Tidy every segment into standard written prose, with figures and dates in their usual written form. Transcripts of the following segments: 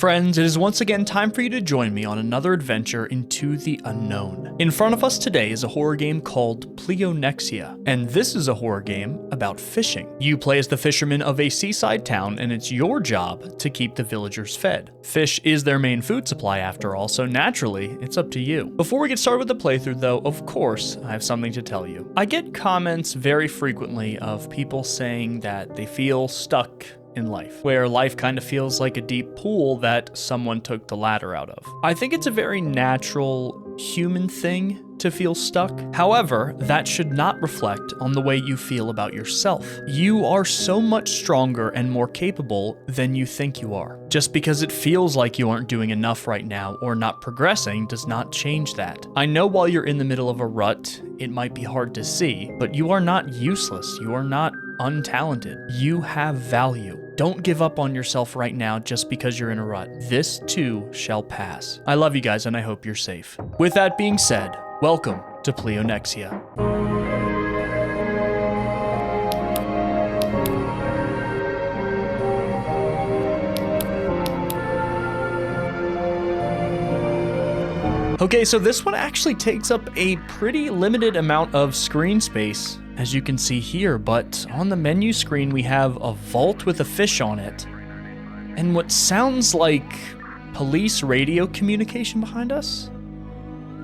friends, it is once again time for you to join me on another adventure into the unknown. In front of us today is a horror game called Pleonexia, and this is a horror game about fishing. You play as the fisherman of a seaside town, and it's your job to keep the villagers fed. Fish is their main food supply after all, so naturally, it's up to you. Before we get started with the playthrough though, of course, I have something to tell you. I get comments very frequently of people saying that they feel stuck in life, where life kind of feels like a deep pool that someone took the ladder out of. I think it's a very natural human thing to feel stuck. However, that should not reflect on the way you feel about yourself. You are so much stronger and more capable than you think you are. Just because it feels like you aren't doing enough right now or not progressing does not change that. I know while you're in the middle of a rut, it might be hard to see, but you are not useless. You are not untalented. You have value. Don't give up on yourself right now just because you're in a rut. This too shall pass. I love you guys and I hope you're safe. With that being said, welcome to Pleonexia. Okay, so this one actually takes up a pretty limited amount of screen space, as you can see here, but on the menu screen we have a vault with a fish on it, and what sounds like police radio communication behind us?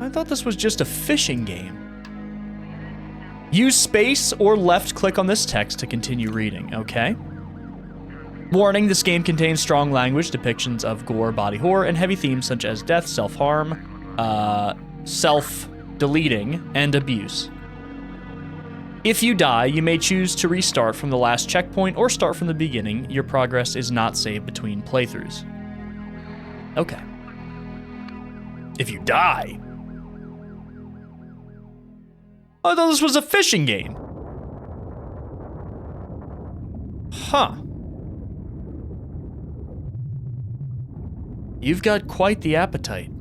I thought this was just a fishing game. Use space or left click on this text to continue reading, okay? Warning, this game contains strong language, depictions of gore, body horror, and heavy themes such as death, self-harm, self-deleting, and abuse. If you die, you may choose to restart from the last checkpoint or start from the beginning. Your progress is not saved between playthroughs. Okay. If you die. I thought this was a fishing game. Huh. You've got quite the appetite.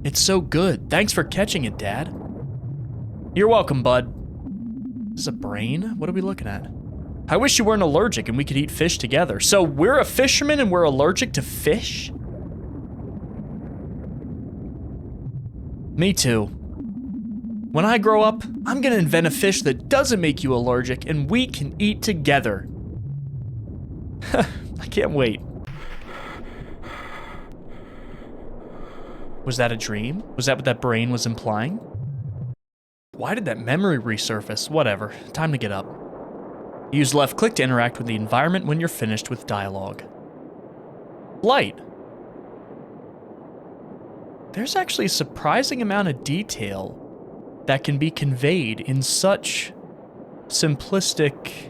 It's so good. Thanks for catching it, Dad. You're welcome, bud. This is a brain? What are we looking at? I wish you weren't allergic and we could eat fish together. So we're a fisherman and we're allergic to fish? Me too. When I grow up, I'm gonna invent a fish that doesn't make you allergic and we can eat together. I can't wait. Was that a dream? Was that what that brain was implying? Why did that memory resurface? Whatever, time to get up. Use left click to interact with the environment when you're finished with dialogue. Light. There's actually a surprising amount of detail that can be conveyed in such simplistic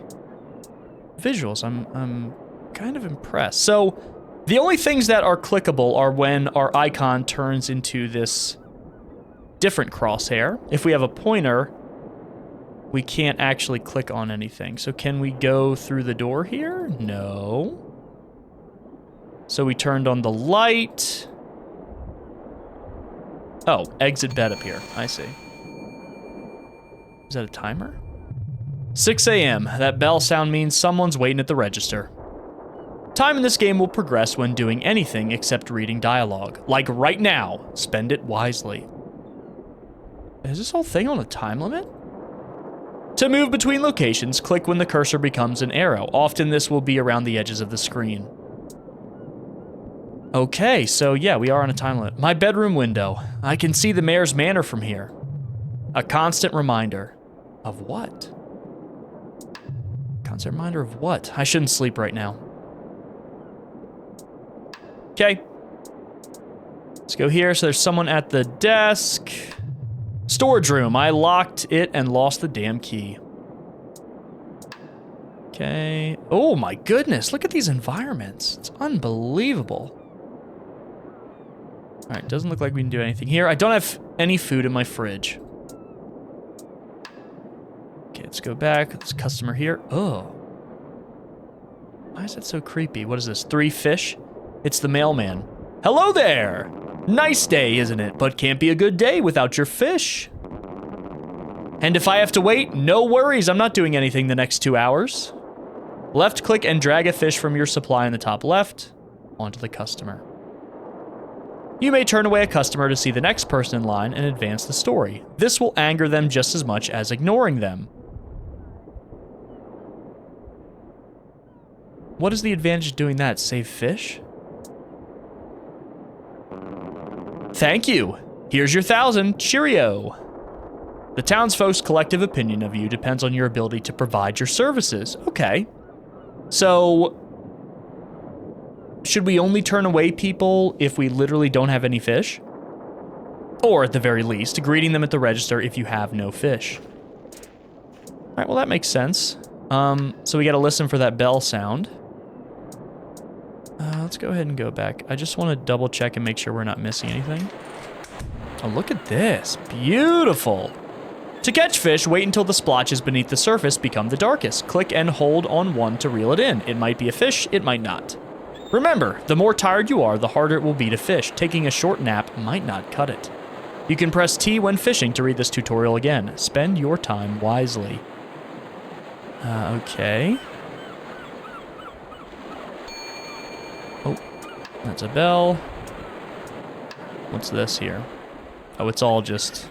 visuals. I'm kind of impressed. So, the only things that are clickable are when our icon turns into this different crosshair. If we have a pointer, we can't actually click on anything. So can we go through the door here? No. So we turned on the light. Oh, exit bed up here. I see. Is that a timer? 6 a.m. That bell sound means someone's waiting at the register. Time in this game will progress when doing anything except reading dialogue. Like right now, spend it wisely. Is this whole thing on a time limit? To move between locations, click when the cursor becomes an arrow. Often this will be around the edges of the screen. Okay, so yeah, we are on a time limit. My bedroom window. I can see the mayor's manor from here. A constant reminder. Of what? Constant reminder of what? I shouldn't sleep right now. Okay. Let's go here. So there's someone at the desk. Storage room. I locked it and lost the damn key. Okay. Oh my goodness. Look at these environments. It's unbelievable. All right. Doesn't look like we can do anything here. I don't have any food in my fridge. Okay. Let's go back. There's a customer here. Oh. Why is that so creepy? What is this? 3 fish? It's the mailman. Hello there! Nice day, isn't it? But can't be a good day without your fish. And if I have to wait, no worries. I'm not doing anything the next 2 hours. Left click and drag a fish from your supply in the top left. onto the customer. You may turn away a customer to see the next person in line and advance the story. This will anger them just as much as ignoring them. What is the advantage of doing that? Save fish? Thank you. Here's your 1,000. Cheerio. The townsfolk's collective opinion of you depends on your ability to provide your services. Okay. So, should we only turn away people if we literally don't have any fish? Or at the very least, greeting them at the register if you have no fish. All right, well that makes sense. So we gotta listen for that bell sound. Let's go ahead and go back. I just want to double check and make sure we're not missing anything. Oh, look at this. Beautiful. To catch fish, wait until the splotches beneath the surface become the darkest. Click and hold on one to reel it in. It might be a fish, it might not. Remember, the more tired you are, the harder it will be to fish. Taking a short nap might not cut it. You can press T when fishing to read this tutorial again. Spend your time wisely. Okay. Oh, that's a bell. What's this here? Oh, it's all just...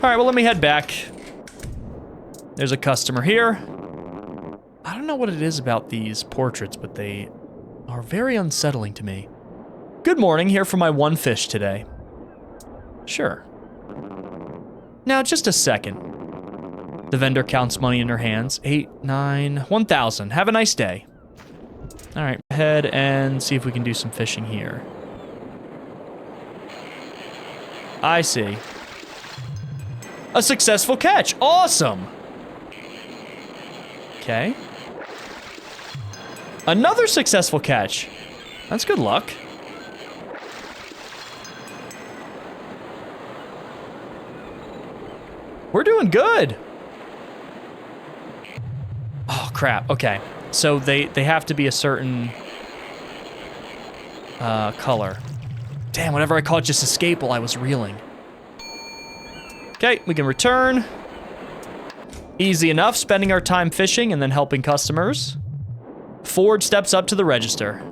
All right, well, let me head back. There's a customer here. I don't know what it is about these portraits, but they are very unsettling to me. Good morning, here for my one fish today. Sure. Now, just a second. The vendor counts money in her hands. 8, 9, 1,000. Have a nice day. All right, head and see if we can do some fishing here. I see. A successful catch. Awesome. Okay. Another successful catch. That's good luck. We're doing good. Oh, crap. Okay. So they have to be a certain color. Damn, whenever I caught just escape while I was reeling. Okay, we can return. Easy enough, spending our time fishing and then helping customers. Ford steps up to the register.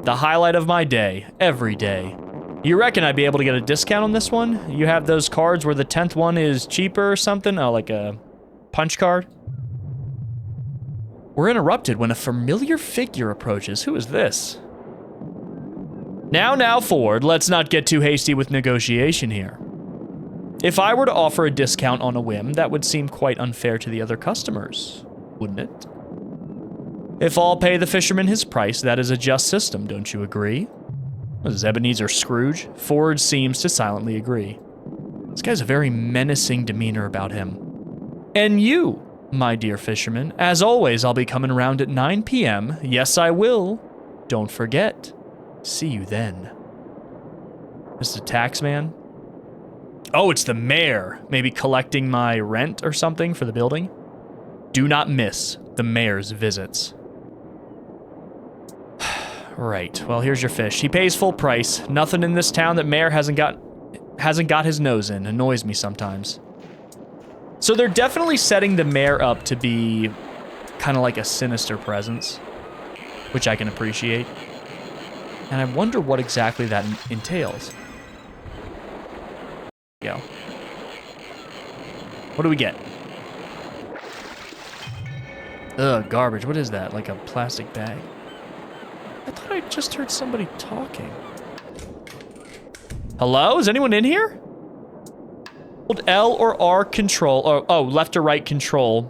The highlight of my day, every day. You reckon I'd be able to get a discount on this one? You have those cards where the 10th one is cheaper or something? Oh, like a punch card? We're interrupted when a familiar figure approaches. Who is this? Now, Ford, let's not get too hasty with negotiation here. If I were to offer a discount on a whim, that would seem quite unfair to the other customers, wouldn't it? If all pay the fisherman his price, that is a just system, don't you agree? What is Ebenezer Scrooge? Ford seems to silently agree. This guy's a very menacing demeanor about him. And you, my dear fisherman, as always, I'll be coming around at 9 p.m. Yes, I will. Don't forget. See you then. This is the tax man. Oh, it's the mayor. Maybe collecting my rent or something for the building. Do not miss the mayor's visits. Right, well, here's your fish. He pays full price. Nothing in this town that mayor hasn't got his nose in. Annoys me sometimes. So they're definitely setting the mayor up to be kind of like a sinister presence, which I can appreciate. And I wonder what exactly that entails. Go. What do we get? Ugh, garbage. What is that? Like a plastic bag? I thought I just heard somebody talking. Hello? Is anyone in here? Hold L or R control. Oh, left or right control.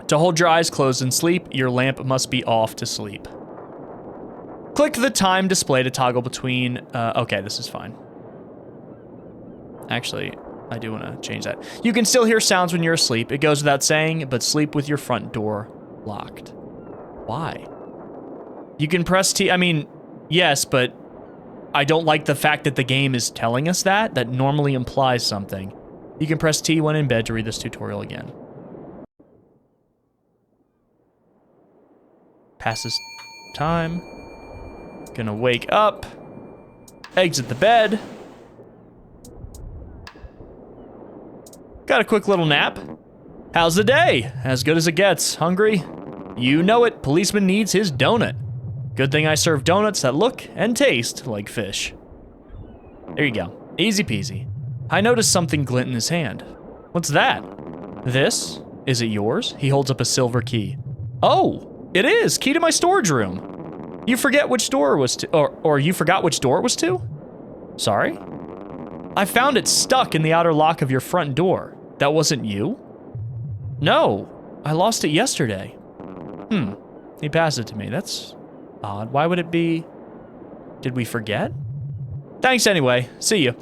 To hold your eyes closed and sleep, your lamp must be off to sleep. Click the time display to toggle between... okay, this is fine. Actually, I do want to change that. You can still hear sounds when you're asleep. It goes without saying, but sleep with your front door locked. Why? You can press T... I mean, yes, but I don't like the fact that the game is telling us that. That normally implies something. You can press T when in bed to read this tutorial again. Passes time. Gonna wake up. Exit the bed. Got a quick little nap. How's the day? As good as it gets. Hungry? You know it. Policeman needs his donut. Good thing I serve donuts that look and taste like fish. There you go. Easy peasy. I noticed something glint in his hand. What's that? This? Is it yours? He holds up a silver key. Oh, it is. Key to my storage room. You forget which door it was to, or you forgot which door it was to? Sorry? I found it stuck in the outer lock of your front door. That wasn't you? No, I lost it yesterday. He passed it to me. That's odd. Why would it be? Did we forget? Thanks anyway. See you.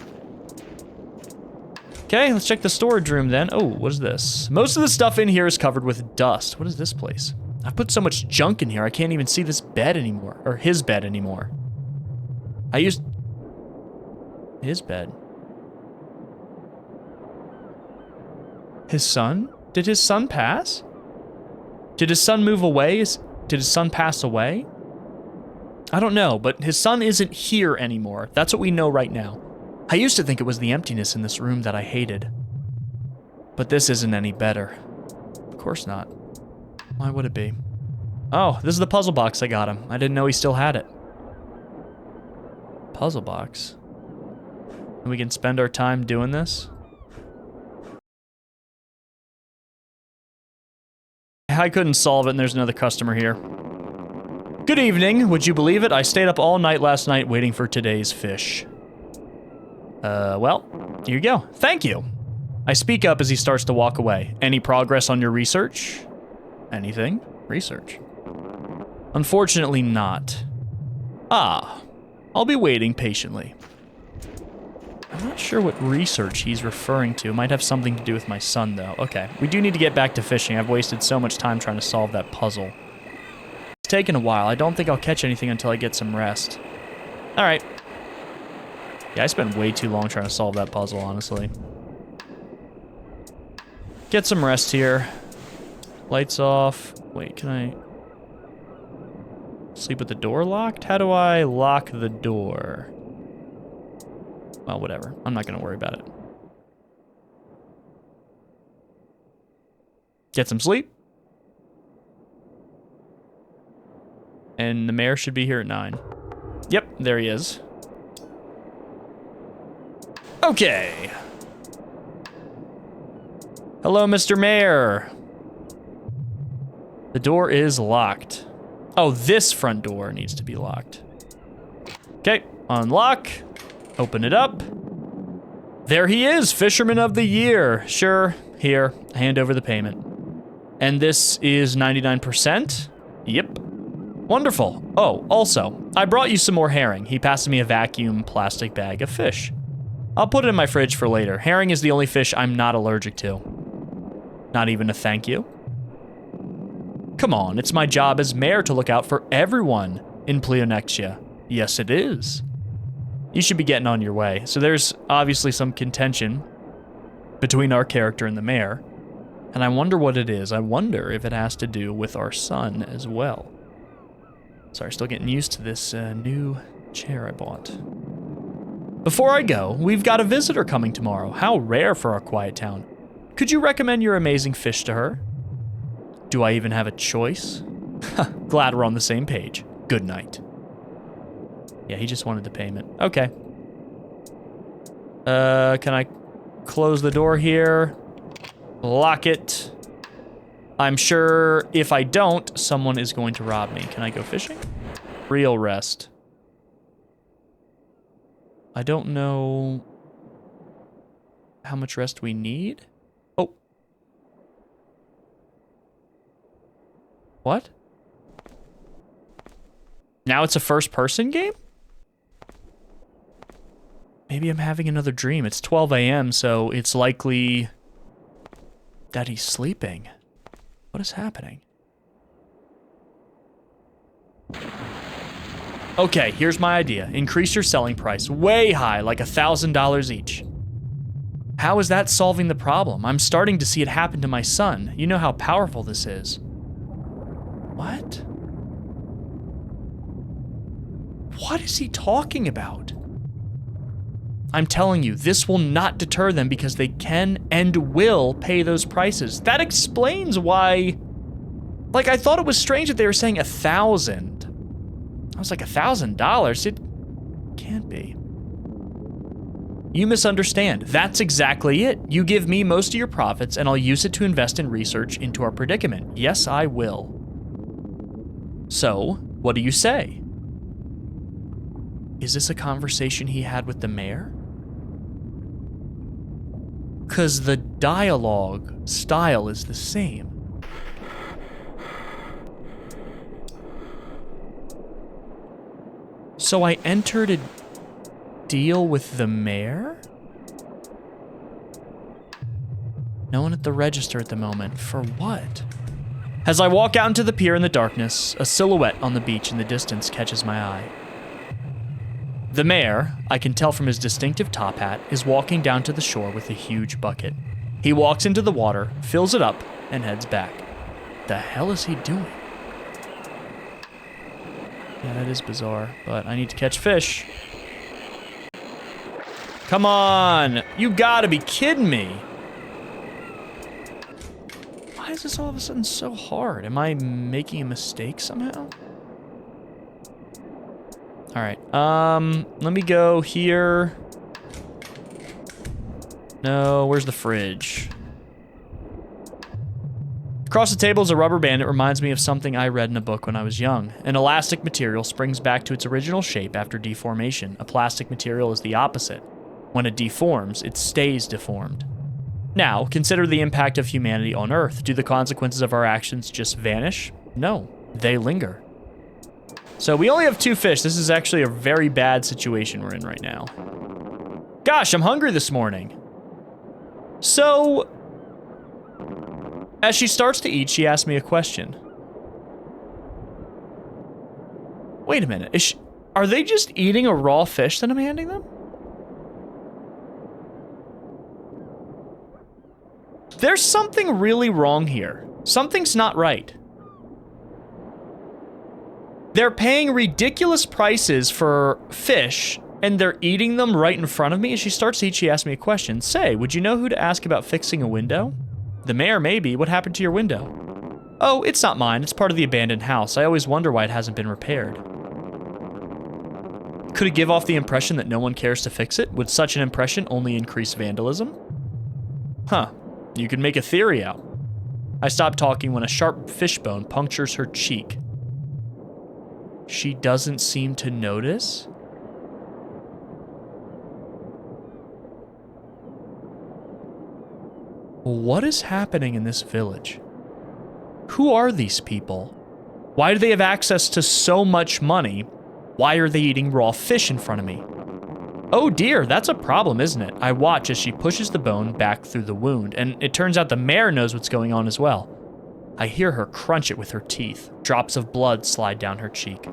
Okay, let's check the storage room then. Oh, what is this? Most of the stuff in here is covered with dust. What is this place? I've put so much junk in here, I can't even see this bed anymore. Or his bed anymore. I used... his bed. His son? Did his son pass? Did his son move away? Did his son pass away? I don't know, but his son isn't here anymore. That's what we know right now. I used to think it was the emptiness in this room that I hated. But this isn't any better. Of course not. Why would it be? Oh, this is the puzzle box I got him. I didn't know he still had it. Puzzle box? And we can spend our time doing this? I couldn't solve it and there's another customer here. Good evening. Would you believe it? I stayed up all night last night waiting for today's fish. Well, here you go. Thank you. I speak up as he starts to walk away. Any progress on your research? Anything? Research. Unfortunately not. Ah, I'll be waiting patiently. I'm not sure what research he's referring to. Might have something to do with my son, though. Okay, we do need to get back to fishing. I've wasted so much time trying to solve that puzzle. It's taken a while. I don't think I'll catch anything until I get some rest. All right. Yeah, I spent way too long trying to solve that puzzle, honestly. Get some rest here. Lights off. Wait, can I... sleep with the door locked? How do I lock the door? Well, whatever. I'm not going to worry about it. Get some sleep. And the mayor should be here at 9. Yep, there he is. Okay. Hello, Mr. Mayor. The door is locked. Oh, this front door needs to be locked. Okay, unlock. Open it up. There he is, Fisherman of the Year. Sure, here, hand over the payment. And this is 99%? Yep. Wonderful. Oh, also, I brought you some more herring. He passed me a vacuum plastic bag of fish. I'll put it in my fridge for later. Herring is the only fish I'm not allergic to. Not even a thank you? Come on, it's my job as mayor to look out for everyone in Pleonexia. Yes, it is. You should be getting on your way. So there's obviously some contention between our character and the mayor. And I wonder what it is. I wonder if it has to do with our son as well. Sorry, still getting used to this new chair I bought. Before I go, we've got a visitor coming tomorrow. How rare for our quiet town. Could you recommend your amazing fish to her? Do I even have a choice? Glad we're on the same page. Good night. Yeah, he just wanted the payment. Okay. Can I close the door here? Lock it. I'm sure if I don't, someone is going to rob me. Can I go fishing? Real rest. I don't know how much rest we need. Oh. What? Now it's a first-person game? Maybe I'm having another dream. It's 12 a.m., so it's likely that he's sleeping. What is happening? Okay, here's my idea. Increase your selling price way high, like $1,000 each. How is that solving the problem? I'm starting to see it happen to my son. You know how powerful this is. What? What is he talking about? I'm telling you, this will not deter them because they can and will pay those prices. That explains why... Like, I thought it was strange that they were saying 1,000. was like $1,000. It can't be. You misunderstand. That's exactly it. You give me most of your profits and I'll use it to invest in research into our predicament. Yes, I will. So, what do you say? Is this a conversation he had with the mayor? 'Cause the dialogue style is the same. So I entered a deal with the mayor? No one at the register at the moment. For what? As I walk out into the pier in the darkness, a silhouette on the beach in the distance catches my eye. The mayor, I can tell from his distinctive top hat, is walking down to the shore with a huge bucket. He walks into the water, fills it up, and heads back. The hell is he doing? Yeah, that is bizarre, but I need to catch fish. Come on! You gotta be kidding me! Why is this all of a sudden so hard? Am I making a mistake somehow? Alright, let me go here. No, where's the fridge? Across the table is a rubber band that reminds me of something I read in a book when I was young. An elastic material springs back to its original shape after deformation. A plastic material is the opposite. When it deforms, it stays deformed. Now, consider the impact of humanity on Earth. Do the consequences of our actions just vanish? No, they linger. So we only have 2 fish. This is actually a very bad situation we're in right now. Gosh, I'm hungry this morning. So, as she starts to eat, she asks me a question. Wait a minute, are they just eating a raw fish that I'm handing them? There's something really wrong here. Something's not right. They're paying ridiculous prices for fish, and they're eating them right in front of me. As she starts to eat, she asks me a question. Say, would you know who to ask about fixing a window? The mayor, maybe. What happened to your window? Oh, it's not mine. It's part of the abandoned house. I always wonder why it hasn't been repaired. Could it give off the impression that no one cares to fix it? Would such an impression only increase vandalism? Huh. You could make a theory out. I stop talking when a sharp fishbone punctures her cheek. She doesn't seem to notice? What is happening in this village? Who are these people? Why do they have access to so much money? Why are they eating raw fish in front of me? Oh dear, that's a problem, isn't it? I watch as she pushes the bone back through the wound, and it turns out the mayor knows what's going on as well. I hear her crunch it with her teeth. Drops of blood slide down her cheek.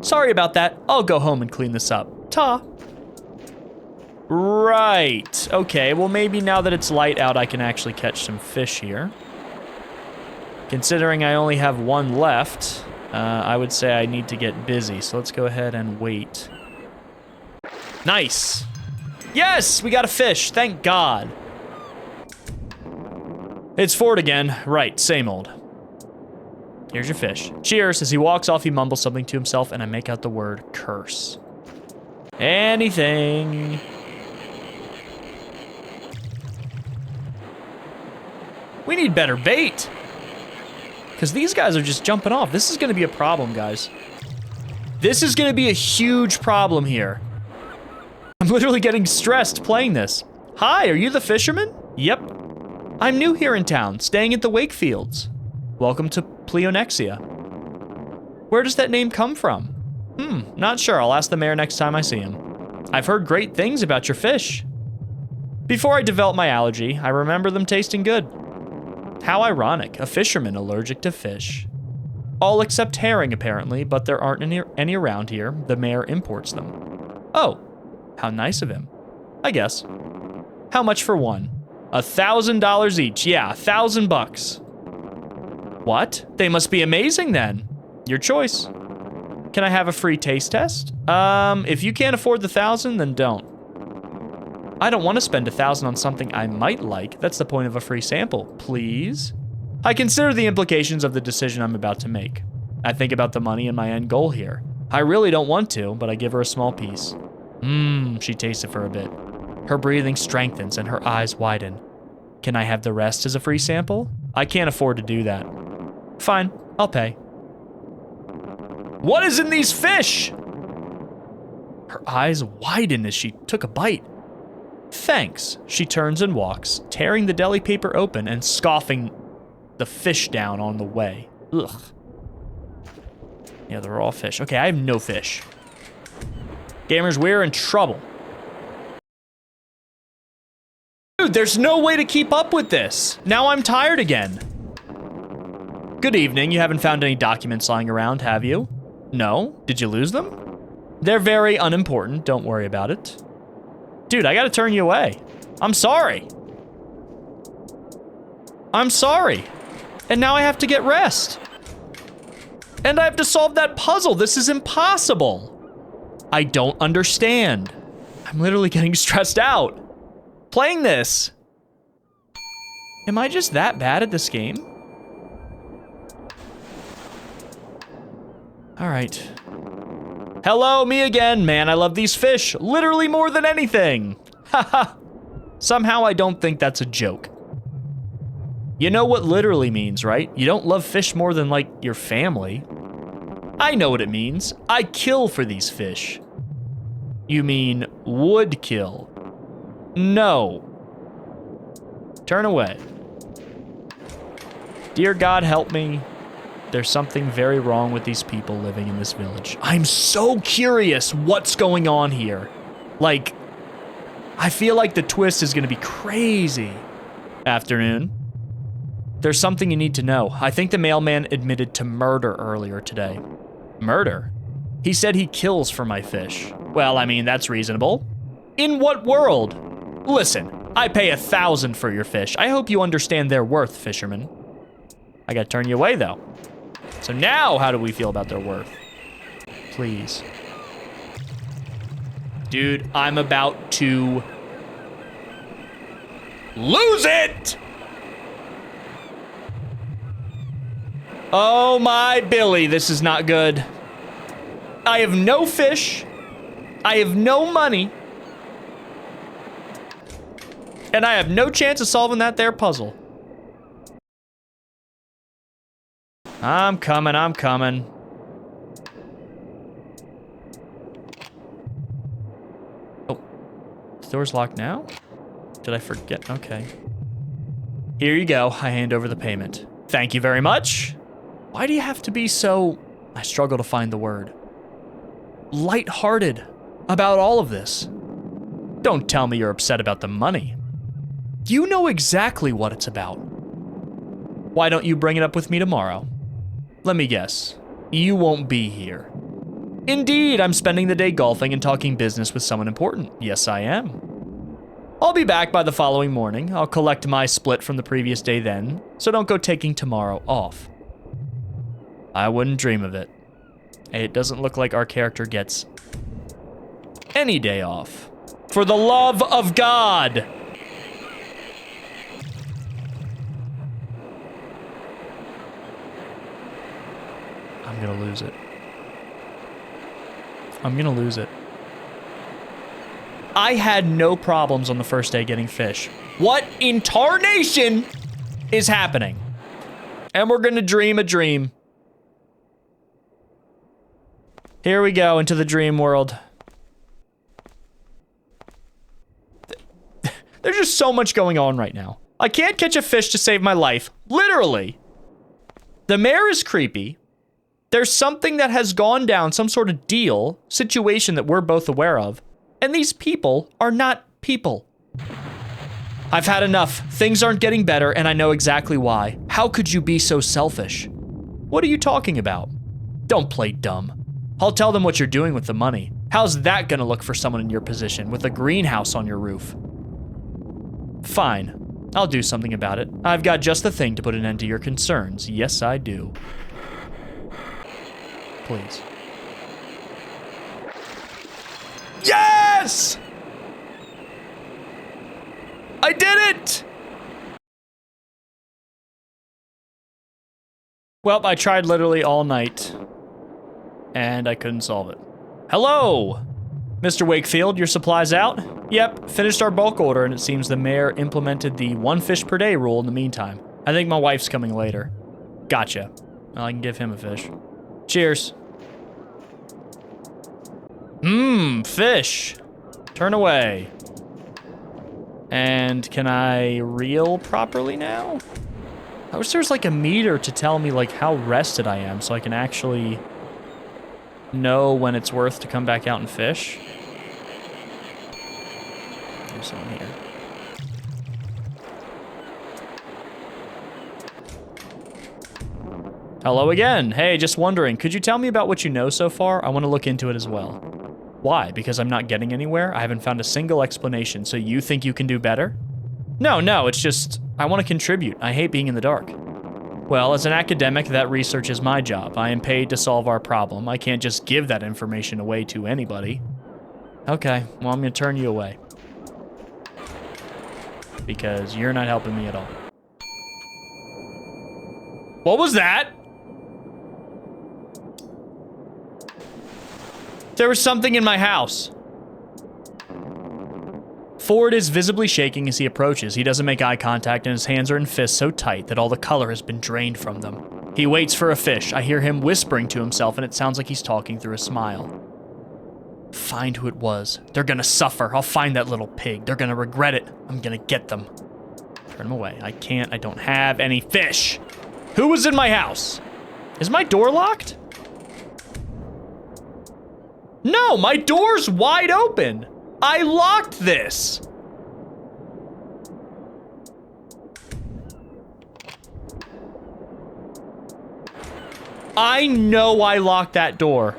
Sorry about that. I'll go home and clean this up. Ta. Right. Okay, well maybe now that it's light out, I can actually catch some fish here. Considering I only have 1 left, I would say I need to get busy. So let's go ahead and wait. Nice. Yes, we got a fish. Thank God. It's Ford again. Right, same old. Here's your fish. Cheers. As he walks off, he mumbles something to himself, and I make out the word curse. Anything. We need better bait. Because these guys are just jumping off. This is going to be a problem, guys. This is going to be a huge problem here. I'm literally getting stressed playing this. Hi, are you the fisherman? Yep. I'm new here in town, staying at the Wakefields. Welcome to Pleonexia. Where does that name come from? Not sure. I'll ask the mayor next time I see him. I've heard great things about your fish. Before I developed my allergy, I remember them tasting good. How ironic, a fisherman allergic to fish. All except herring, apparently, but there aren't any around here. The mayor imports them. Oh, how nice of him. I guess. How much for one? $1,000 each. Yeah, $1,000. What? They must be amazing then. Your choice. Can I have a free taste test? If you can't afford the 1,000, then don't. I don't want to spend 1,000 on something I might like. That's the point of a free sample. Please? I consider the implications of the decision I'm about to make. I think about the money and my end goal here. I really don't want to, but I give her a small piece. She tastes it for a bit. Her breathing strengthens and her eyes widen. Can I have the rest as a free sample? I can't afford to do that. Fine, I'll pay. What is in these fish? Her eyes widen as she took a bite. Thanks. She turns and walks, tearing the deli paper open and scoffing the fish down on the way. Ugh. Yeah, they're all fish. Okay, I have no fish. Gamers, we're in trouble. Dude, there's no way to keep up with this. Now I'm tired again. Good evening. You haven't found any documents lying around, have you? No? Did you lose them? They're very unimportant. Don't worry about it. Dude, I gotta turn you away. I'm sorry. I'm sorry. And now I have to get rest. And I have to solve that puzzle. This is impossible. I don't understand. I'm literally getting stressed out playing this. Am I just that bad at this game? All right. Hello, me again. Man, I love these fish literally more than anything. Haha. Somehow I don't think that's a joke. You know what literally means, right? You don't love fish more than, like, your family. I know what it means. I kill for these fish. You mean would kill. No. Turn away. Dear God, help me. There's something very wrong with these people living in this village. I'm so curious what's going on here. Like, I feel like the twist is gonna be crazy. Afternoon. There's something you need to know. I think the mailman admitted to murder earlier today. Murder? He said he kills for my fish. Well, I mean, that's reasonable. In what world? Listen, I pay 1,000 for your fish. I hope you understand their worth, fisherman. I gotta turn you away, though. So now, how do we feel about their worth? Please. Dude, I'm about to lose it! Oh my Billy, this is not good. I have no fish. I have no money. And I have no chance of solving that there puzzle. I'm coming, I'm coming. Oh, the door's locked now? Did I forget? Okay. Here you go, I hand over the payment. Thank you very much. Why do you have to be so, I struggle to find the word, lighthearted about all of this? Don't tell me you're upset about the money. You know exactly what it's about. Why don't you bring it up with me tomorrow? Let me guess, you won't be here. Indeed, I'm spending the day golfing and talking business with someone important. Yes, I am. I'll be back by the following morning. I'll collect my split from the previous day then, so don't go taking tomorrow off. I wouldn't dream of it. It doesn't look like our character gets any day off. For the love of God! I'm gonna lose it. I'm gonna lose it. I had no problems on the first day getting fish. What in tarnation is happening? And we're gonna dream a dream. Here we go into the dream world. There's just so much going on right now. I can't catch a fish to save my life. Literally. The mayor is creepy. There's something that has gone down, some sort of deal, situation that we're both aware of. And these people are not people. I've had enough. Things aren't getting better, and I know exactly why. How could you be so selfish? What are you talking about? Don't play dumb. I'll tell them what you're doing with the money. How's that gonna look for someone in your position with a greenhouse on your roof? Fine. I'll do something about it. I've got just the thing to put an end to your concerns. Yes, I do. Please. Yes! I did it! Well, I tried literally all night, and I couldn't solve it. Hello, Mr. Wakefield, your supplies out? Yep, finished our bulk order, and it seems the mayor implemented the 1 fish per day rule in the meantime. I think my wife's coming later. Gotcha. Well, I can give him a fish. Cheers. Fish. Turn away. And can I reel properly now? I wish there was like a meter to tell me like how rested I am so I can actually know when it's worth to come back out and fish. There's someone here. Hello again. Hey, just wondering, could you tell me about what you know so far? I want to look into it as well. Why? Because I'm not getting anywhere? I haven't found a single explanation, so you think you can do better? No, it's just, I want to contribute. I hate being in the dark. Well, as an academic, that research is my job. I am paid to solve our problem. I can't just give that information away to anybody. Okay, well, I'm gonna turn you away. Because you're not helping me at all. What was that? There was something in my house. Ford is visibly shaking as he approaches. He doesn't make eye contact and his hands are in fists so tight that all the color has been drained from them. He waits for a fish. I hear him whispering to himself and it sounds like he's talking through a smile. Find who it was. They're gonna suffer. I'll find that little pig. They're gonna regret it. I'm gonna get them. Turn him away. I can't. I don't have any fish. Who was in my house? Is my door locked? No, my door's wide open. I locked this. I know I locked that door.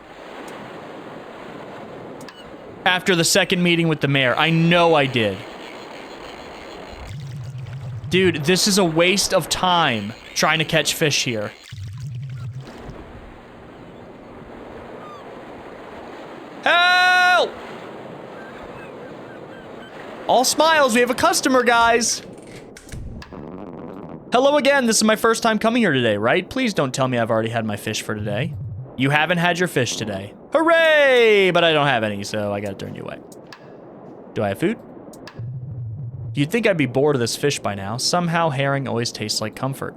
After the second meeting with the mayor, I know I did. Dude, this is a waste of time trying to catch fish here. Help! All smiles, we have a customer, guys. Hello again, this is my first time coming here today, right? Please don't tell me I've already had my fish for today. You haven't had your fish today. Hooray! But I don't have any, so I gotta turn you away. Do I have food? You'd think I'd be bored of this fish by now. Somehow herring always tastes like comfort.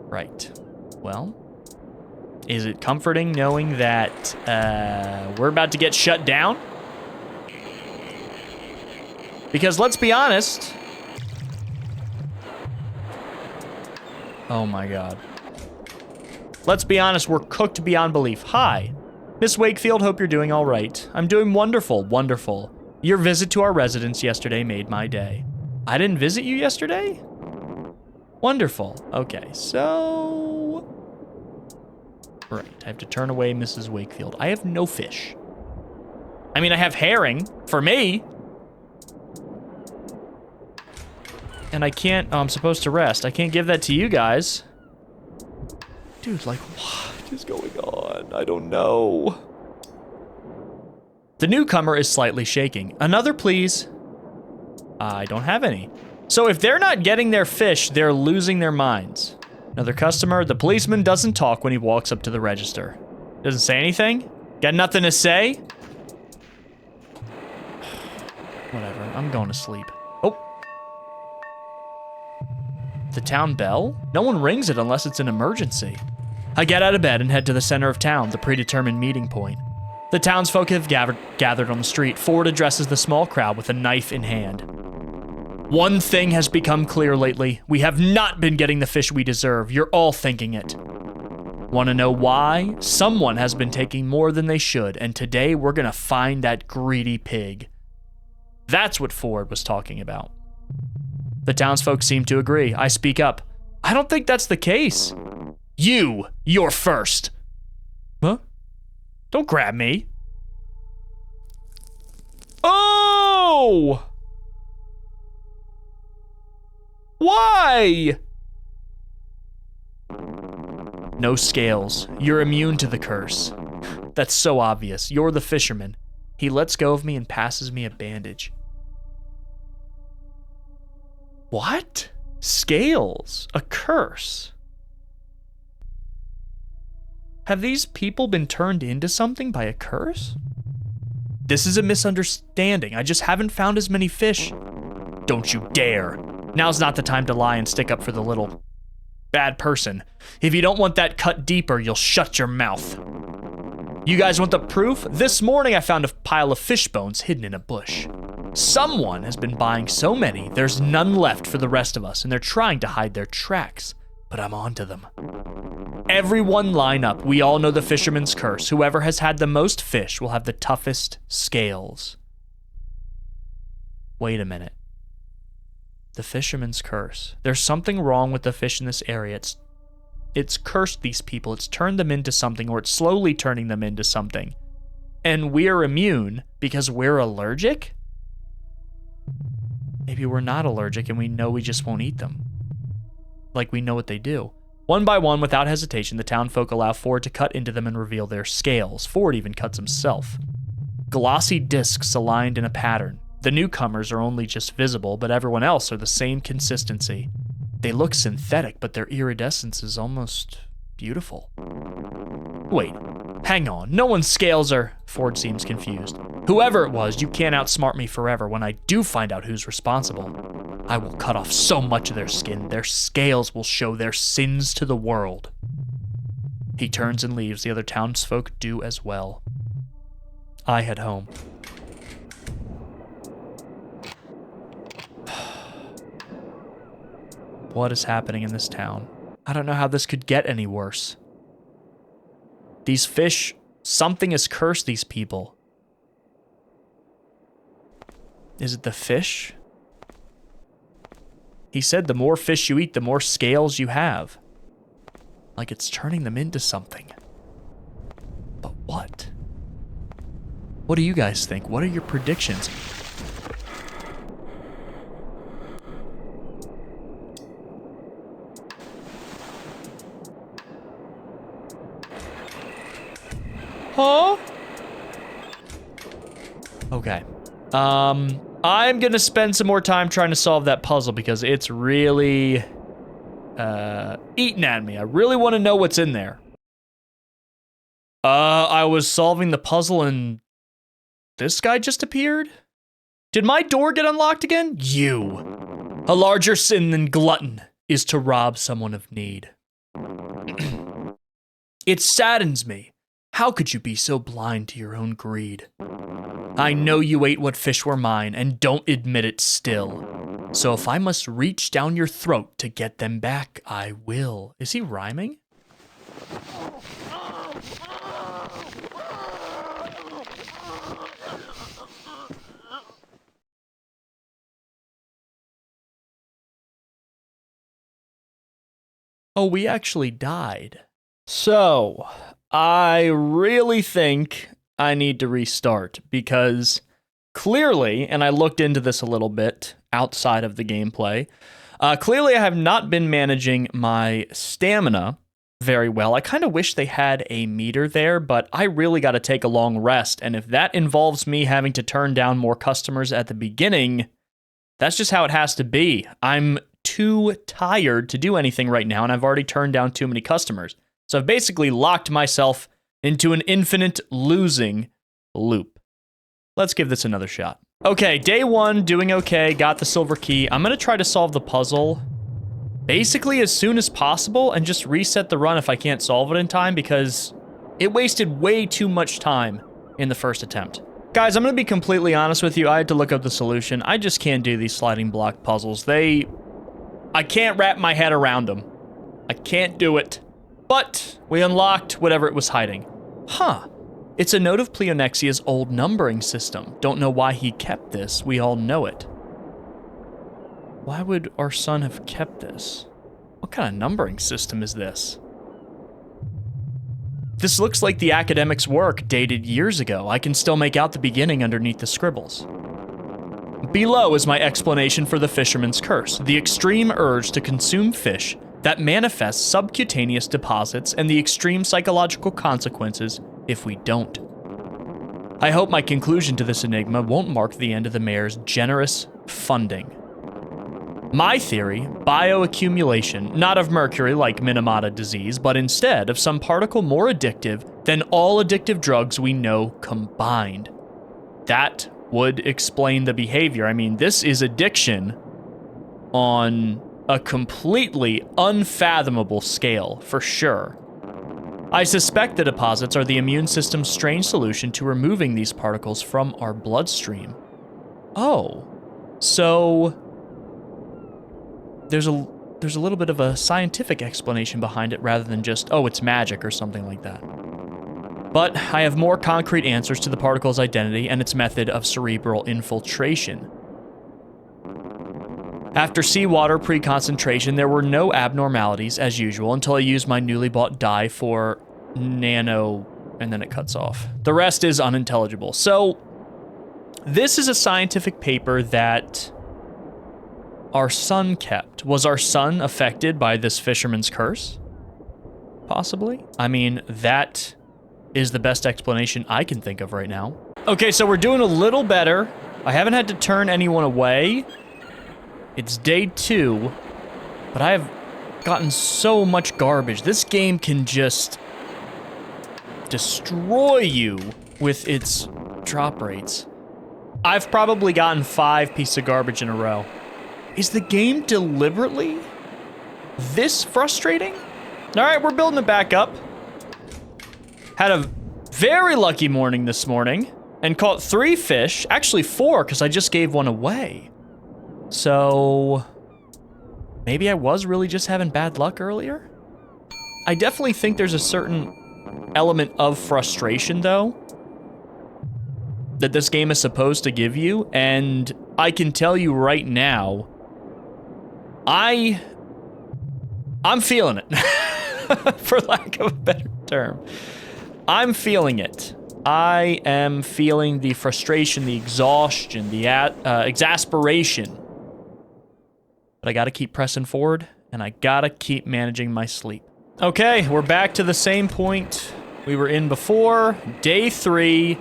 Right. Well, is it comforting knowing that we're about to get shut down? Because let's be honest. Oh my God. Let's be honest, we're cooked beyond belief. Hi, Miss Wakefield, hope you're doing all right. I'm doing wonderful, wonderful. Your visit to our residence yesterday made my day. I didn't visit you yesterday? Wonderful. Okay, so... Right, I have to turn away Mrs. Wakefield. I have no fish. I mean, I have herring, for me. And I can't, oh, I'm supposed to rest. I can't give that to you guys. Dude, like, what is going on? I don't know. The newcomer is slightly shaking. Another, please. I don't have any. So if they're not getting their fish, they're losing their minds. Another customer. The policeman doesn't talk when he walks up to the register. Doesn't say anything? Got nothing to say? Whatever, I'm going to sleep. Oh. The town bell? No one rings it unless it's an emergency. I get out of bed and head to the center of town, the predetermined meeting point. The townsfolk have gathered on the street. Ford addresses the small crowd with a knife in hand. One thing has become clear lately. We have not been getting the fish we deserve. You're all thinking it. Want to know why? Someone has been taking more than they should, and today we're gonna find that greedy pig. That's what Ford was talking about. The townsfolk seem to agree. I speak up. I don't think that's the case. You're first. Huh? Don't grab me. Oh! Why? No scales. You're immune to the curse. That's so obvious. You're the fisherman. He lets go of me and passes me a bandage. What? Scales, a curse. Have these people been turned into something by a curse? This is a misunderstanding. I just haven't found as many fish. Don't you dare. Now's not the time to lie and stick up for the little bad person. If you don't want that cut deeper, you'll shut your mouth. You guys want the proof? This morning I found a pile of fish bones hidden in a bush. Someone has been buying so many, there's none left for the rest of us, and they're trying to hide their tracks. But I'm onto them. Everyone line up. We all know the fisherman's curse. Whoever has had the most fish will have the toughest scales. Wait a minute. The fisherman's curse. There's something wrong with the fish in this area. It's cursed these people. It's turned them into something, or it's slowly turning them into something. And we're immune because we're allergic? Maybe we're not allergic and we know we just won't eat them. Like we know what they do. One by one, without hesitation, the townfolk allow Ford to cut into them and reveal their scales. Ford even cuts himself. Glossy discs aligned in a pattern. The newcomers are only just visible, but everyone else are the same consistency. They look synthetic, but their iridescence is almost beautiful. Wait, hang on. No one's scales are... Ford seems confused. Whoever it was, you can't outsmart me forever. When I do find out who's responsible, I will cut off so much of their skin, their scales will show their sins to the world. He turns and leaves. The other townsfolk do as well. I head home. What is happening in this town? I don't know how this could get any worse. These fish, something has cursed these people. Is it the fish? He said the more fish you eat, the more scales you have. Like it's turning them into something. But what? What do you guys think? What are your predictions? Huh? Okay. I'm gonna spend some more time trying to solve that puzzle because it's really eating at me. I really want to know what's in there. I was solving the puzzle and this guy just appeared? Did my door get unlocked again? You. A larger sin than glutton is to rob someone of need. It saddens me. How could you be so blind to your own greed? I know you ate what fish were mine and don't admit it still. So if I must reach down your throat to get them back, I will. Is he rhyming? Oh, we actually died. So, I really think I need to restart because clearly, and I looked into this a little bit outside of the gameplay, clearly I have not been managing my stamina very well. I kind of wish they had a meter there, but I really got to take a long rest, and if that involves me having to turn down more customers at the beginning, that's just how it has to be. I'm too tired to do anything right now, and I've already turned down too many customers. So I've basically locked myself into an infinite losing loop. Let's give this another shot. Okay, day one, doing okay, got the silver key. I'm gonna try to solve the puzzle basically as soon as possible and just reset the run if I can't solve it in time because it wasted way too much time in the first attempt. Guys, I'm gonna be completely honest with you. I had to look up the solution. I just can't do these sliding block puzzles. I can't wrap my head around them. I can't do it. But we unlocked whatever it was hiding. Huh. It's a note of Pleonexia's old numbering system. Don't know why he kept this. We all know it. Why would our son have kept this? What kind of numbering system is this? This looks like the academic's work dated years ago. I can still make out the beginning underneath the scribbles. Below is my explanation for the fisherman's curse, the extreme urge to consume fish that manifests subcutaneous deposits and the extreme psychological consequences if we don't. I hope my conclusion to this enigma won't mark the end of the mayor's generous funding. My theory, bioaccumulation, not of mercury like Minamata disease, but instead of some particle more addictive than all addictive drugs we know combined. That would explain the behavior. I mean, this is addiction on a completely unfathomable scale, for sure. I suspect the deposits are the immune system's strange solution to removing these particles from our bloodstream. Oh, so there's a little bit of a scientific explanation behind it rather than just, oh, it's magic or something like that. But I have more concrete answers to the particle's identity and its method of cerebral infiltration. After seawater pre-concentration, there were no abnormalities as usual until I used my newly bought dye for nano, and then it cuts off. The rest is unintelligible. So this is a scientific paper that our son kept. Was our son affected by this fisherman's curse? Possibly. I mean, that is the best explanation I can think of right now. Okay, so we're doing a little better. I haven't had to turn anyone away. It's day 2, but I have gotten so much garbage. This game can just destroy you with its drop rates. I've probably gotten 5 pieces of garbage in a row. Is the game deliberately this frustrating? All right, we're building it back up. Had a very lucky morning this morning and caught 3 fish, actually 4 because I just gave one away. So maybe I was really just having bad luck earlier? I definitely think there's a certain element of frustration though that this game is supposed to give you, and I can tell you right now, I'm feeling it, for lack of a better term. I'm feeling it. I am feeling the frustration, the exhaustion, the exasperation. But I gotta keep pressing forward, and I gotta keep managing my sleep. Okay, we're back to the same point we were in before, day 3.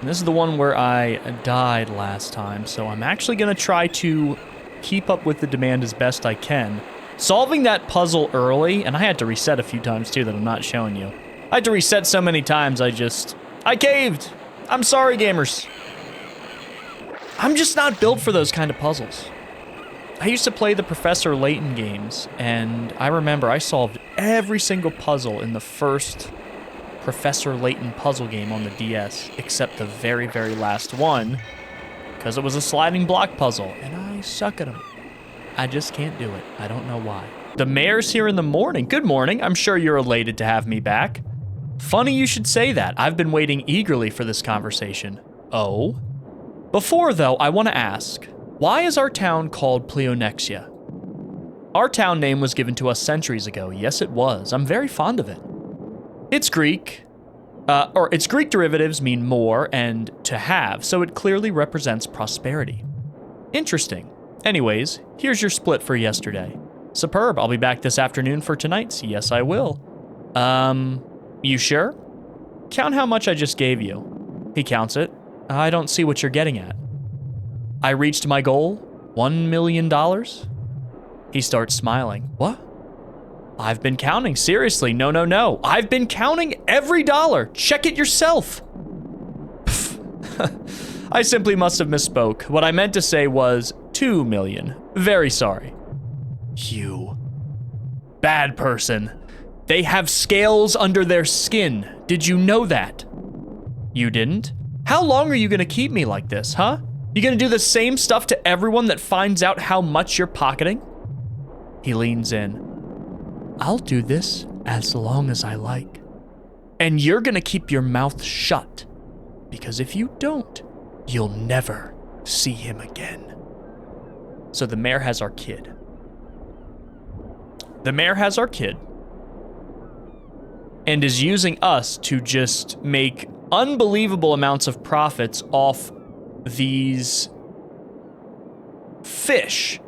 And this is the one where I died last time, so I'm actually gonna try to keep up with the demand as best I can. Solving that puzzle early, and I had to reset a few times too that I'm not showing you. I had to reset so many times, I caved. I'm sorry, gamers. I'm just not built for those kind of puzzles. I used to play the Professor Layton games, and I remember I solved every single puzzle in the first Professor Layton puzzle game on the DS, except the very, very last one, because it was a sliding block puzzle, and I suck at them. I just can't do it. I don't know why. The mayor's here in the morning. Good morning. I'm sure you're elated to have me back. Funny you should say that. I've been waiting eagerly for this conversation. Oh? Before, though, I want to ask, why is our town called Pleonexia? Our town name was given to us centuries ago. Yes, it was. I'm very fond of it. It's Greek, its Greek derivatives mean more and to have, so it clearly represents prosperity. Interesting. Anyways, here's your split for yesterday. Superb. I'll be back this afternoon for tonight's. Yes, I will. You sure? Count how much I just gave you. He counts it. I don't see what you're getting at. I reached my goal, $1 million. He starts smiling. What? I've been counting, seriously, no. I've been counting every dollar. Check it yourself. I simply must have misspoke. What I meant to say was 2 million. Very sorry. You bad person. They have scales under their skin. Did you know that? You didn't? How long are you gonna keep me like this, huh? You gonna do the same stuff to everyone that finds out how much you're pocketing? He leans in. I'll do this as long as I like. And you're gonna keep your mouth shut. Because if you don't, you'll never see him again. So the mayor has our kid. The mayor has our kid. And is using us to just make unbelievable amounts of profits off these fish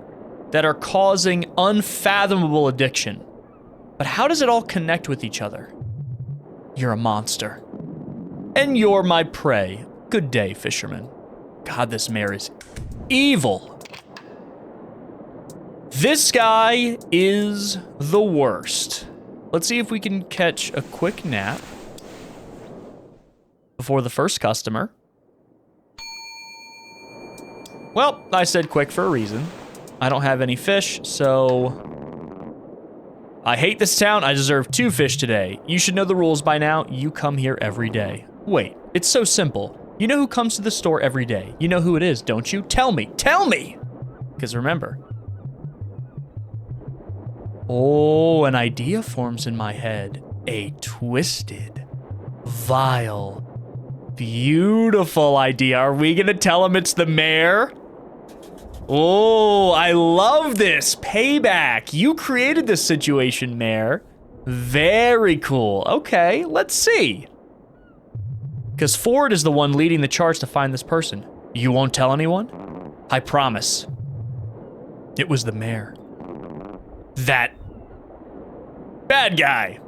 that are causing unfathomable addiction. But how does it all connect with each other? You're a monster. And you're my prey. Good day, fisherman. God, this mayor is evil. This guy is the worst. Let's see if we can catch a quick nap before the first customer. Well, I said quick for a reason. I don't have any fish, so... I hate this town. I deserve 2 fish today. You should know the rules by now. You come here every day. Wait, it's so simple. You know who comes to the store every day. You know who it is, don't you? Tell me. Tell me! Because remember... Oh, an idea forms in my head. A twisted, vile, beautiful idea. Are we gonna tell him it's the mayor? Oh, I love this. Payback. You created this situation, mayor. Very cool. Okay, let's see. Because Ford is the one leading the charge to find this person. You won't tell anyone? I promise. It was the mayor. That bad guy.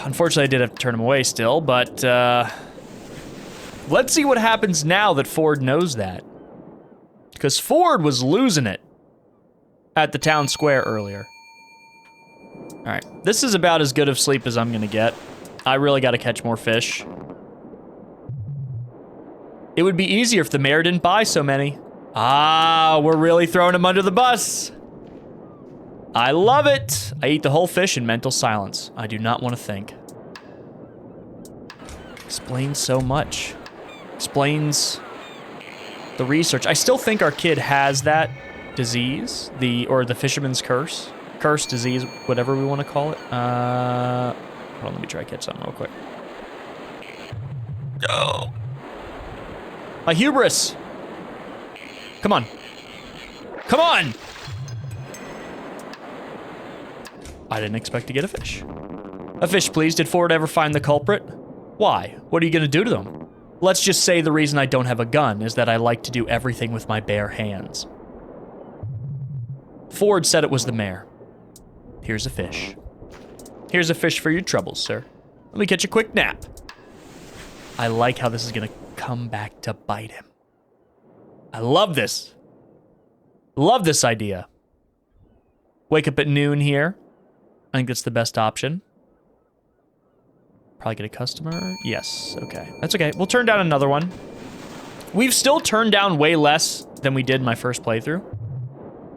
Unfortunately, I did have to turn him away still, but let's see what happens now that Ford knows that. Because Ford was losing it at the town square earlier. All right, this is about as good of sleep as I'm gonna get. I really gotta catch more fish. It would be easier if the mayor didn't buy so many. Ah, we're really throwing him under the bus. I love it. I eat the whole fish in mental silence. I do not want to think. Explains so much. Explains the research. I still think our kid has that disease, or the fisherman's curse. Curse, disease, whatever we want to call it. Hold on, let me try to catch something real quick. No. My hubris. Come on. Come on! I didn't expect to get a fish. A fish, please. Did Ford ever find the culprit? Why? What are you gonna do to them? Let's just say the reason I don't have a gun is that I like to do everything with my bare hands. Ford said it was the mayor. Here's a fish. Here's a fish for your troubles, sir. Let me catch a quick nap. I like how this is gonna come back to bite him. I love this. Love this idea. Wake up at noon here. I think that's the best option. Probably get a customer. Yes, okay. That's okay. We'll turn down another one. We've still turned down way less than we did in my first playthrough.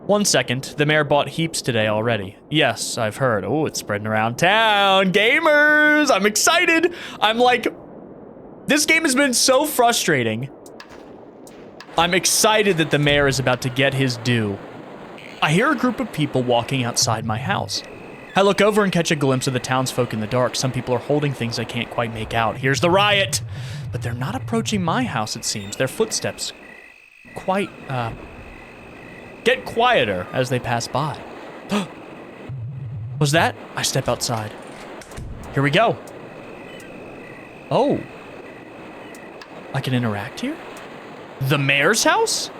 1 second. The mayor bought heaps today already. Yes, I've heard. Oh, it's spreading around town. Gamers! I'm excited! I'm like... This game has been so frustrating. I'm excited that the mayor is about to get his due. I hear a group of people walking outside my house. I look over and catch a glimpse of the townsfolk in the dark. Some people are holding things I can't quite make out. Here's the riot! But they're not approaching my house, it seems. Their footsteps get quieter as they pass by. Was that? I step outside. Here we go. Oh. I can interact here? The mayor's house?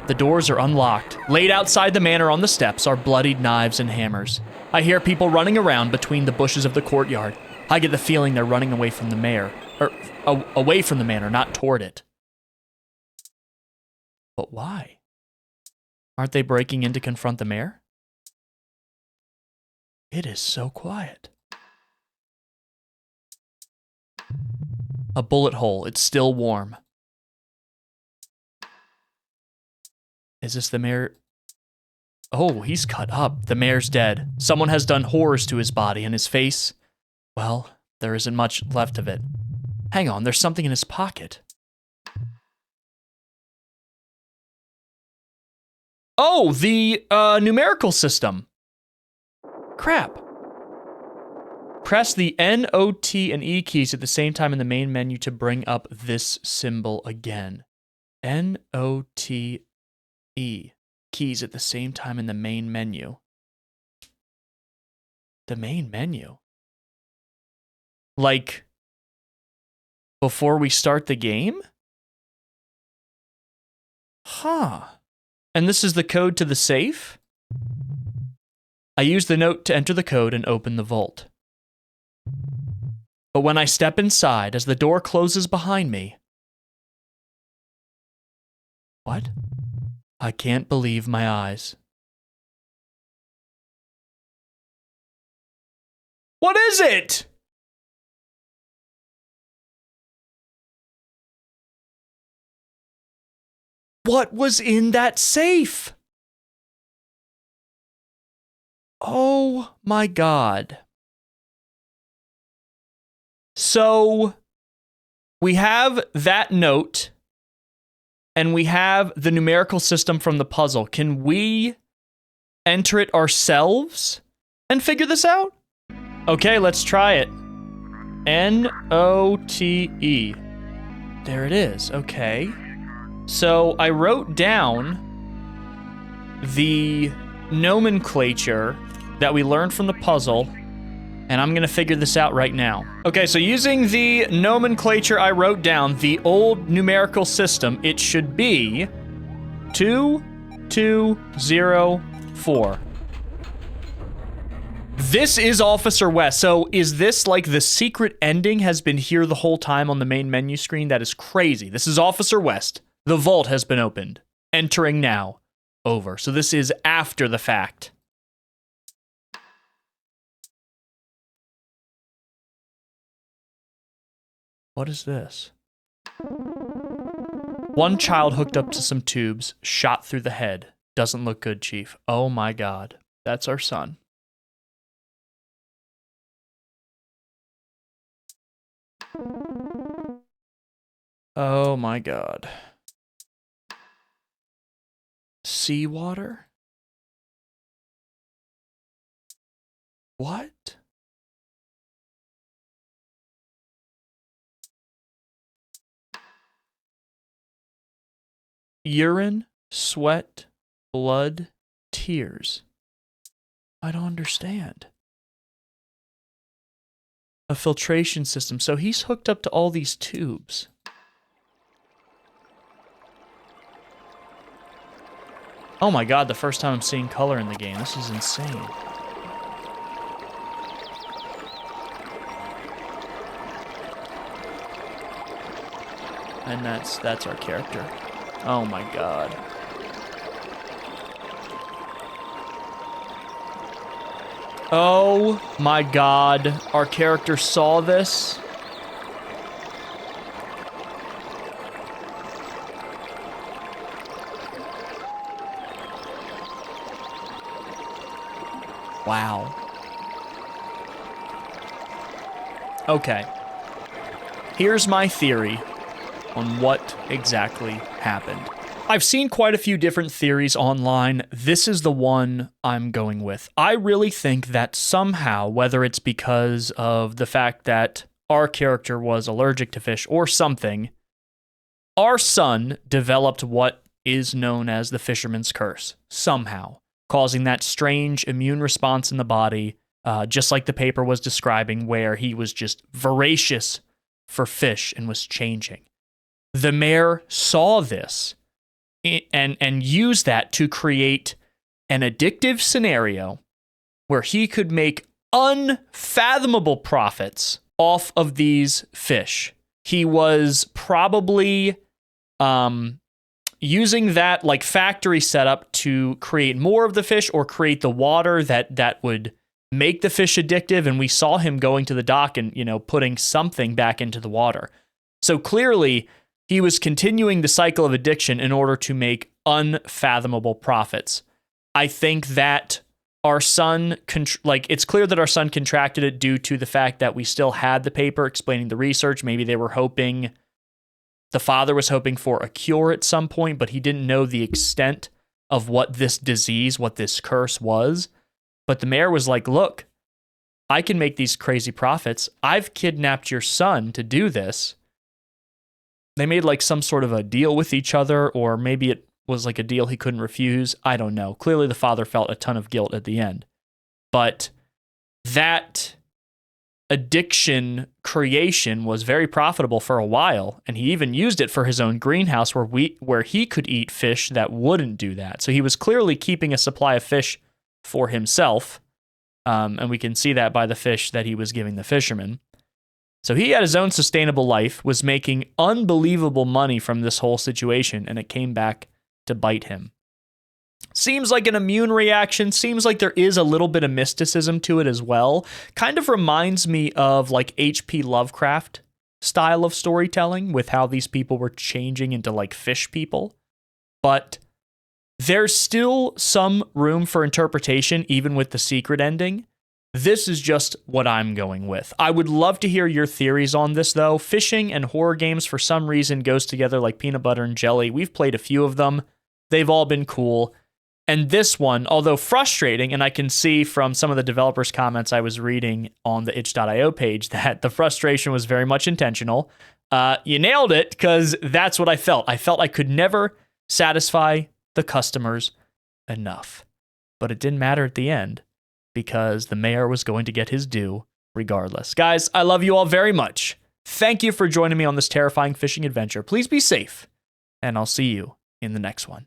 The doors are unlocked. Laid outside the manor on the steps are bloodied knives and hammers. I hear people running around between the bushes of the courtyard. I get the feeling they're running away from the mayor. Or, away from the manor, not toward it. But why? Aren't they breaking in to confront the mayor? It is so quiet. A bullet hole. It's still warm. Is this the mayor? Oh, he's cut up. The mayor's dead. Someone has done horrors to his body and his face. Well, there isn't much left of it. Hang on, there's something in his pocket. Oh, the numerical system. Crap. Press the N, O, T, and E keys at the same time in the main menu to bring up this symbol again. N, O, T, E. Keys at the same time in the main menu. The main menu? Like, before we start the game? Huh. And this is the code to the safe? I use the note to enter the code and open the vault. But when I step inside, as the door closes behind me... What? I can't believe my eyes. What is it? What was in that safe? Oh my God. So we have that note and we have the numerical system from the puzzle. Can we enter it ourselves and figure this out? Okay, let's try it. N-O-T-E. There it is. Okay. So I wrote down the nomenclature that we learned from the puzzle, and I'm gonna figure this out right now. Okay, so using the nomenclature I wrote down, the old numerical system, it should be 2204. This is Officer West. So is this like the secret ending has been here the whole time on the main menu screen? That is crazy. This is Officer West. The vault has been opened. Entering now. Over. So this is after the fact. What is this? One child hooked up to some tubes, shot through the head. Doesn't look good, Chief. Oh my God. That's our son. Oh my God. Seawater? What? Urine, sweat, blood, tears. I don't understand. A filtration system. So he's hooked up to all these tubes. Oh my God, the first time I'm seeing color in the game. This is insane. And that's our character. Oh my God. Oh my God, our character saw this. Wow. Okay. Here's my theory on what exactly happened. I've seen quite a few different theories online. This is the one I'm going with. I really think that somehow, whether it's because of the fact that our character was allergic to fish or something, our son developed what is known as the fisherman's curse, somehow, causing that strange immune response in the body, just like the paper was describing, where he was just voracious for fish and was changing. The mayor saw this and used that to create an addictive scenario where he could make unfathomable profits off of these fish. He was probably using that like factory setup to create more of the fish or create the water that would make the fish addictive. And we saw him going to the dock and, putting something back into the water. So clearly he was continuing the cycle of addiction in order to make unfathomable profits. I think that our son, it's clear that our son contracted it due to the fact that we still had the paper explaining the research. Maybe they were hoping, the father was hoping for a cure at some point, but he didn't know the extent of what this disease, what this curse was. But the mayor was like, look, I can make these crazy profits. I've kidnapped your son to do this. They made like some sort of a deal with each other, or maybe it was like a deal he couldn't refuse. I don't know. Clearly the father felt a ton of guilt at the end. But that addiction creation was very profitable for a while, and he even used it for his own greenhouse where he could eat fish that wouldn't do that. So he was clearly keeping a supply of fish for himself, and we can see that by the fish that he was giving the fishermen. So he had his own sustainable life, was making unbelievable money from this whole situation, and it came back to bite him. Seems like an immune reaction. Seems like there is a little bit of mysticism to it as well. Kind of reminds me of like H.P. Lovecraft style of storytelling with how these people were changing into like fish people. But there's still some room for interpretation even with the secret ending. This is just what I'm going with. I would love to hear your theories on this, though. Fishing and horror games, for some reason, goes together like peanut butter and jelly. We've played a few of them. They've all been cool. And this one, although frustrating, and I can see from some of the developers' comments I was reading on the itch.io page that the frustration was very much intentional. You nailed it, because that's what I felt. I felt I could never satisfy the customers enough. But it didn't matter at the end, because the mayor was going to get his due regardless. Guys, I love you all very much. Thank you for joining me on this terrifying fishing adventure. Please be safe, and I'll see you in the next one.